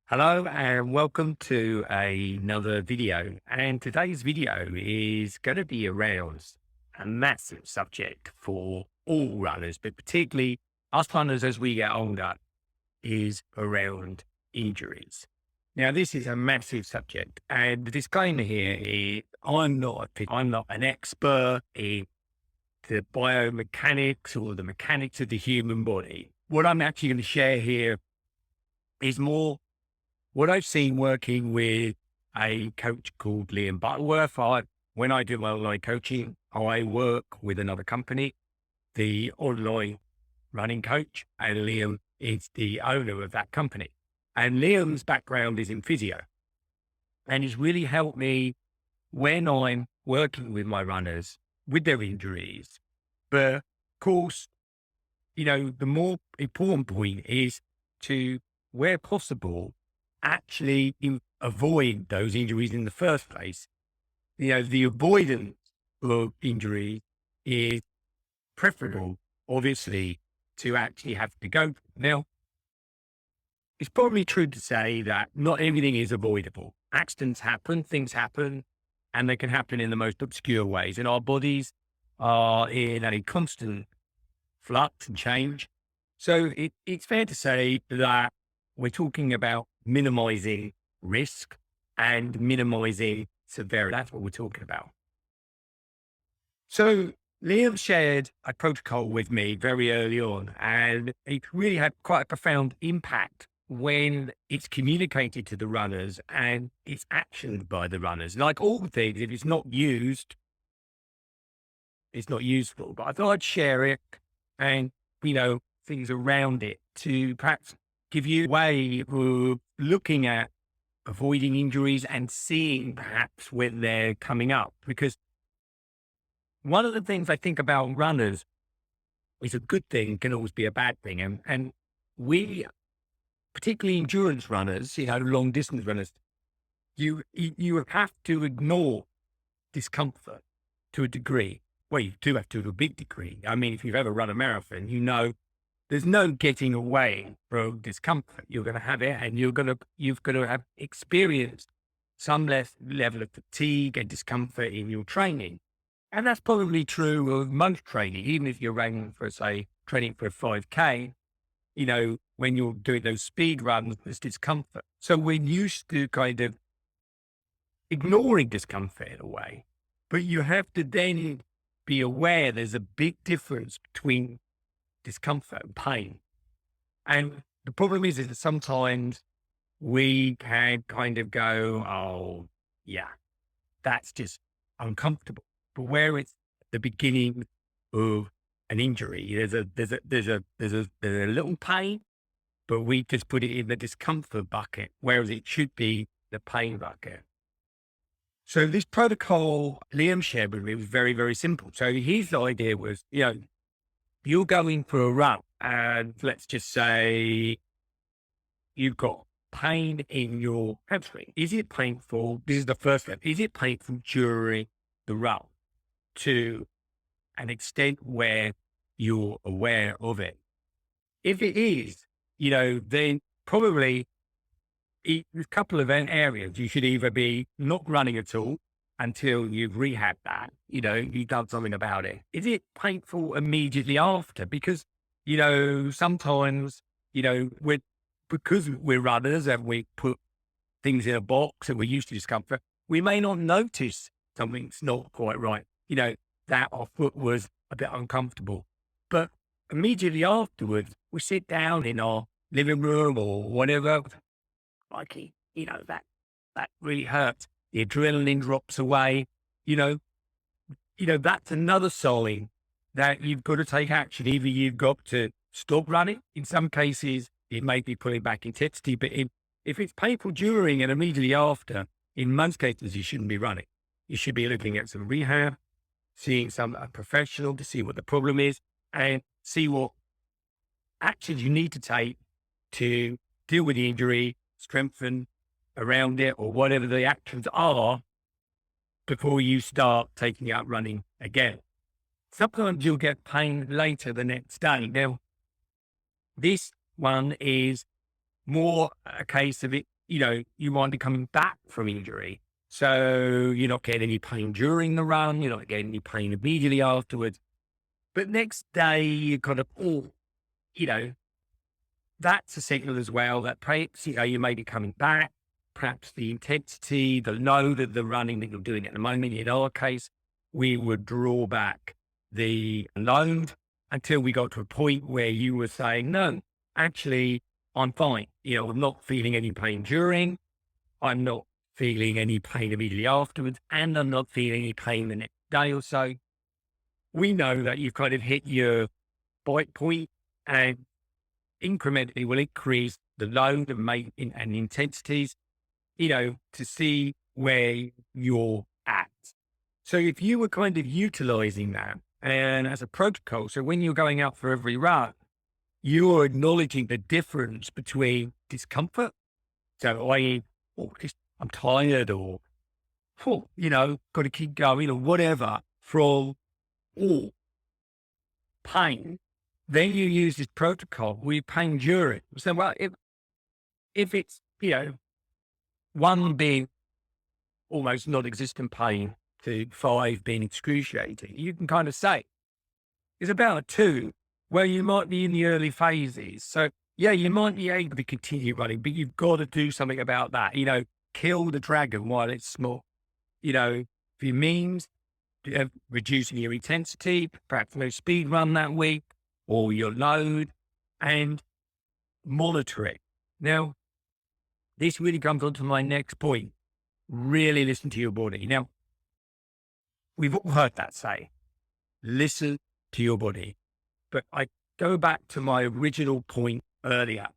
Hello and welcome to another video. And today's video is going to be around a massive subject for all runners, but particularly us runners as we get older, is around injuries. Now, this is a massive subject, and the disclaimer here is I'm not an expert in the biomechanics or the mechanics of the human body. What I'm actually going to share here is more what I've seen working with a coach called Liam Butterworth. When I do my online coaching, I work with another company, the online running coach, and Liam is the owner of that company. And Liam's background is in physio, and he's really helped me when I'm working with my runners with their injuries. But of course, the more important point is to, where possible, actually avoid those injuries in the first place. The avoidance of injury is preferable, obviously, to actually have to go. Now, it's probably true to say that not everything is avoidable. Accidents happen, things happen, and they can happen in the most obscure ways. And our bodies are in a constant flux and change. So it's fair to say that we're talking about minimizing risk and minimizing severity. That's what we're talking about. So Liam shared a protocol with me very early on, and it really had quite a profound impact when it's communicated to the runners and it's actioned by the runners. Like all things, if it's not used, it's not useful. But I thought I'd share it and, things around it to perhaps give you a way of looking at avoiding injuries and seeing perhaps when they're coming up. Because one of the things I think about runners is a good thing can always be a bad thing. And we, particularly endurance runners, long distance runners, you have to ignore discomfort to a degree. Well, you do have to a big degree. I mean, if you've ever run a marathon, there's no getting away from discomfort. You're going to have it, and you've got to have experienced some level of fatigue and discomfort in your training. And that's probably true of most training, even if you're training for a 5K, when you're doing those speed runs, there's discomfort. So we're used to kind of ignoring discomfort in a way, but you have to then be aware there's a big difference between discomfort and pain. And the problem is that sometimes we can kind of go, oh, yeah, that's just uncomfortable. But where it's the beginning of an injury, there's a little pain, but we just put it in the discomfort bucket, whereas it should be the pain bucket. So this protocol Liam shared with me was very, very simple. So his idea was, you're going for a run, and let's just say you've got pain in your hamstring. Is it painful? This is the first step. Is it painful during the run to an extent where you're aware of it? If it is, then probably there's a couple of areas. You should either be not running at all until you've rehabbed that, you've done something about it. Is it painful immediately after? Because, sometimes, because we're runners and we put things in a box and we're used to discomfort, we may not notice something's not quite right, that our foot was a bit uncomfortable. But immediately afterwards, we sit down in our living room or whatever, like, that really hurts. The adrenaline drops away, that's another sign that you've got to take action. Either you've got to stop running. In some cases, it may be pulling back intensity, but if it's painful during and immediately after, in most cases, you shouldn't be running. You should be looking at some rehab, seeing a professional to see what the problem is and see what actions you need to take to deal with the injury, strengthen around it, or whatever the actions are before you start taking out running again. Sometimes you'll get pain later the next day. Now, this one is more a case of it you might be coming back from injury. So you're not getting any pain during the run. You're not getting any pain immediately afterwards. But next day, you kind of, oh, you know, that's a signal as well that perhaps, you may be coming back. Perhaps the intensity, the load of the running that you're doing at the moment. In our case, we would draw back the load until we got to a point where you were saying, no, actually, I'm fine. I'm not feeling any pain during, I'm not feeling any pain immediately afterwards, and I'm not feeling any pain the next day or so. We know that you've kind of hit your bite point, and incrementally will increase the load and intensities, to see where you're at. So if you were kind of utilizing that and as a protocol, so when you're going out for every run, you're acknowledging the difference between discomfort. So oh, I'm tired, or, oh, got to keep going, or whatever, from, oh, pain. Then you use this protocol with pain during. So, well, if it's, one being almost non-existent pain to 5 being excruciating, you can kind of say it's about a 2 where you might be in the early phases. So yeah, you might be able to continue running, but you've got to do something about that. Kill the dragon while it's small. If it means reducing your intensity, perhaps no speed run that week, or your load, and monitor it. Now, this really comes on to my next point. Really listen to your body. Now, we've all heard that say, listen to your body. But I go back to my original point earlier.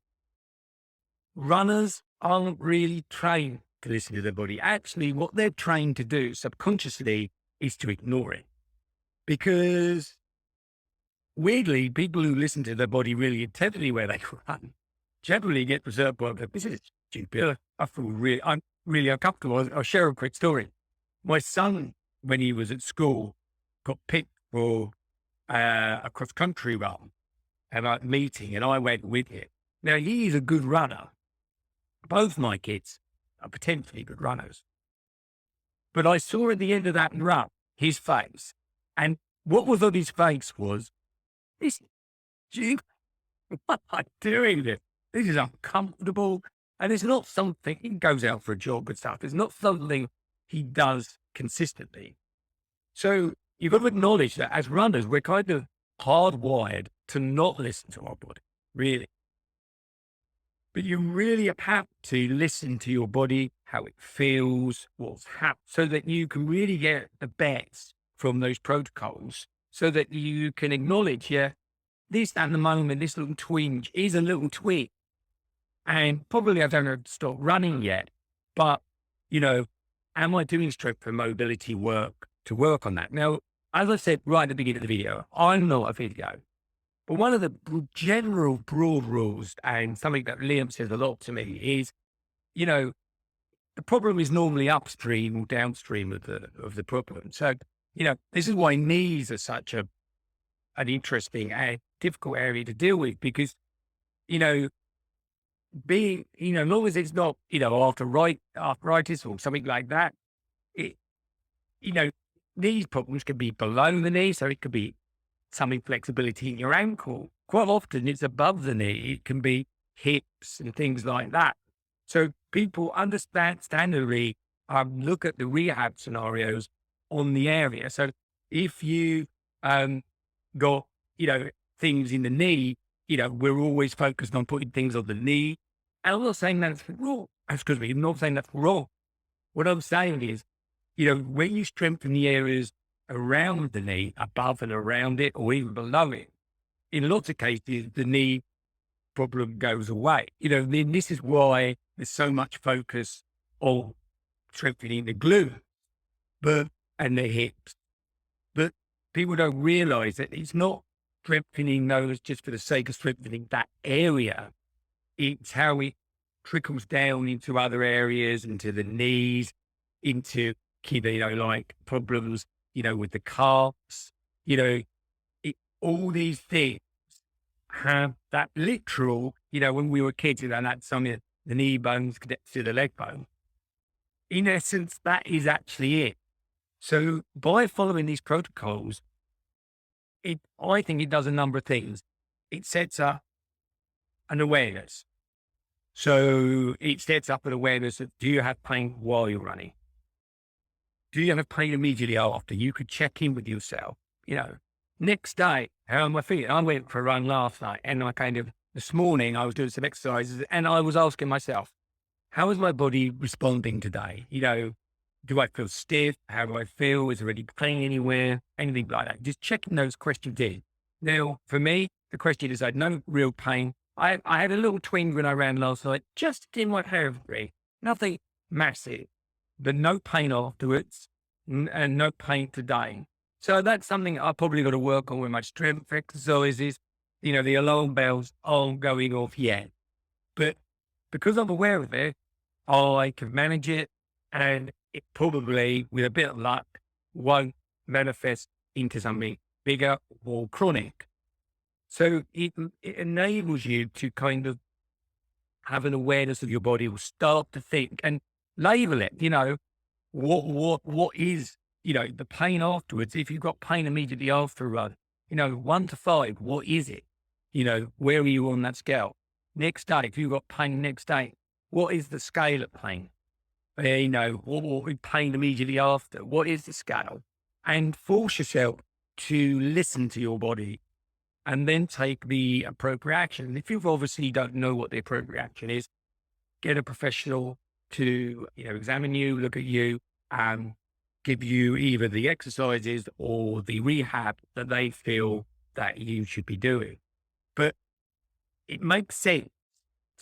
Runners aren't really trained to listen to their body. Actually, what they're trained to do subconsciously is to ignore it. Because weirdly, people who listen to their body really intently where they run generally get reserved by this is stupid. I'm really uncomfortable. I'll share a quick story. My son, when he was at school, got picked for a cross-country run at a meeting, and I went with him. Now, he is a good runner. Both my kids are potentially good runners. But I saw at the end of that run, his face. And what was on his face was, this is stupid. What am I doing this? This is uncomfortable. And it's not something, he goes out for a jog and stuff. It's not something he does consistently. So you've got to acknowledge that as runners, we're kind of hardwired to not listen to our body, really. But you really have to listen to your body, how it feels, what's happening, so that you can really get the best from those protocols, so that you can acknowledge, yeah, this at the moment, this little twinge is a little twinge. And probably I don't have to stop running yet, but, am I doing strength and mobility work to work on that? Now, as I said right at the beginning of the video, I'm not a physio, but one of the general broad rules, and something that Liam says a lot to me, is, the problem is normally upstream or downstream of the problem. So, this is why knees are such an interesting and difficult area to deal with, because, as long as it's not, arthritis or something like that, it, these problems can be below the knee. So it could be some inflexibility in your ankle. Quite often it's above the knee. It can be hips and things like that. So people understandably look at the rehab scenarios on the area. So if you got, things in the knee, we're always focused on putting things on the knee. And I'm not saying that's wrong. Excuse me, I'm not saying that's wrong. What I'm saying is, when you strengthen the areas around the knee, above and around it, or even below it, in lots of cases, the knee problem goes away. Then this is why there's so much focus on strengthening the glutes, and the hips. But people don't realize that it's not strengthening those just for the sake of strengthening that area. It's how it trickles down into other areas, into the knees, into, like problems, with the calves, all these things have that literal, when we were kids, that's something the knee bones connect to the leg bone. In essence, that is actually it. So by following these protocols, I think it does a number of things. It sets up an awareness. So it sets up an awareness of, do you have pain while you're running? Do you have pain immediately after? You could check in with yourself. Next day, how am I feeling? I went for a run last night, and this morning I was doing some exercises, and I was asking myself, how is my body responding today? Do I feel stiff? How do I feel? Is there any pain anywhere? Anything like that. Just checking those questions in. Now, for me, the question is, I had no real pain. I had a little twinge when I ran last night, just in my periphery. Nothing massive, but no pain afterwards, and no pain today. So that's something I probably got to work on with my strength exercises. The alarm bells aren't going off yet, but because I'm aware of it, I can manage it, and it probably, with a bit of luck, won't manifest into something bigger or chronic. So it enables you to kind of have an awareness of your body, or start to think and label it. What is, the pain afterwards? If you've got pain immediately after a run, 1 to 5, what is it? Where are you on that scale? Next day, if you've got pain next day, what is the scale of pain? What pain immediately after? What is the scale? And force yourself to listen to your body, and then take the appropriate action. If you obviously don't know what the appropriate action is, get a professional to, examine you, look at you, and give you either the exercises or the rehab that they feel that you should be doing. But it makes sense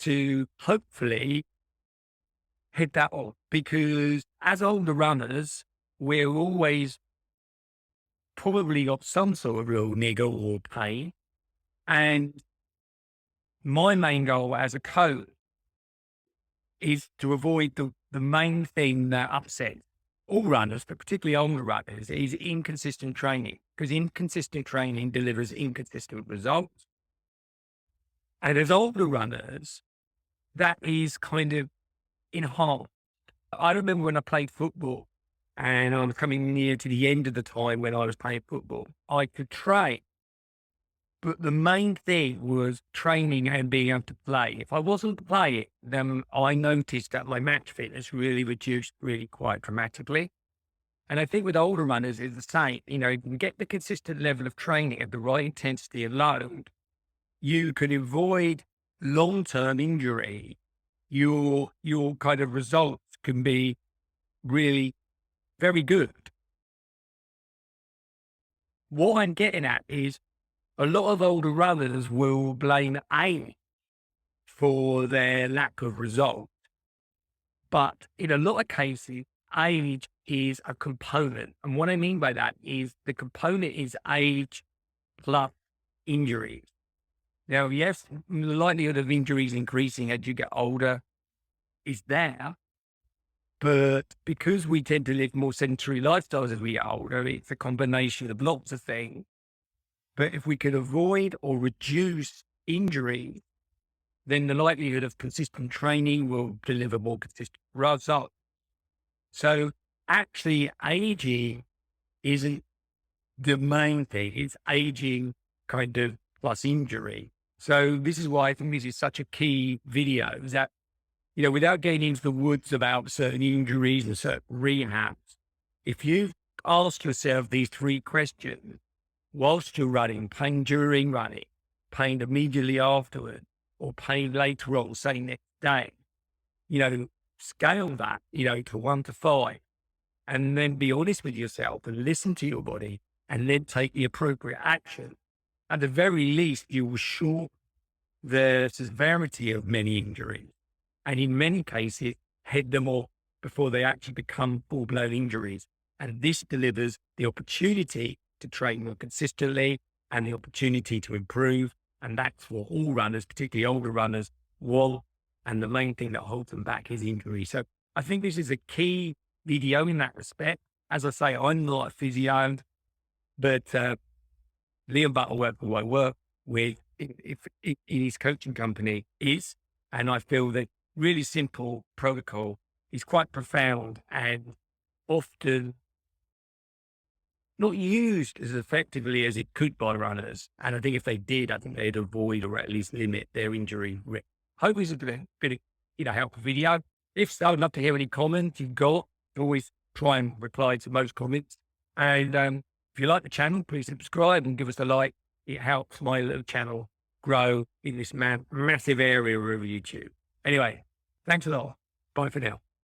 to hopefully hit that on, because as older runners, we're always probably got some sort of real niggle or pain. And my main goal as a coach is to avoid the main thing that upsets all runners, but particularly older runners, is inconsistent training, because inconsistent training delivers inconsistent results. And as older runners, that is kind of enhanced. I remember when I played football, and I was coming near to the end of the time when I was playing football, I could train, but the main thing was training and being able to play. If I wasn't playing, then I noticed that my match fitness really reduced really quite dramatically. And I think with older runners, it's the same. If you can get the consistent level of training at the right intensity and load, you can avoid long-term injury. Your kind of results can be really very good. What I'm getting at is, a lot of older runners will blame age for their lack of result. But in a lot of cases, age is a component. And what I mean by that is, the component is age plus injuries. Now, yes, the likelihood of injuries increasing as you get older is there. But because we tend to live more sedentary lifestyles as we get older, it's a combination of lots of things. But if we can avoid or reduce injury, then the likelihood of consistent training will deliver more consistent results. So actually, aging isn't the main thing. It's aging kind of plus injury. So this is why I think this is such a key video, is that, without getting into the woods about certain injuries and certain rehabs, if you ask yourself these 3 questions, whilst you're running, pain during running, pain immediately afterward, or pain later on, say next day, scale that, to 1 to 5, and then be honest with yourself and listen to your body, and then take the appropriate action. At the very least, you will shorten the severity of many injuries, and in many cases, head them off before they actually become full-blown injuries. And this delivers the opportunity to train more consistently and the opportunity to improve. And that's what all runners, particularly older runners, want. And the main thing that holds them back is injury. So I think this is a key video in that respect. As I say, I'm not a physio, but Liam Butterworth, who I work with in his coaching company, is. And I feel that really simple protocol is quite profound and often not used as effectively as it could by runners. And I think if they did, I think they'd avoid or at least limit their injury risk. Hope it's a bit of, helpful video. If so, I'd love to hear any comments you've got. Always try and reply to most comments. And if you like the channel, please subscribe and give us a like. It helps my little channel grow in this massive area of YouTube. Anyway, thanks a lot. Bye for now.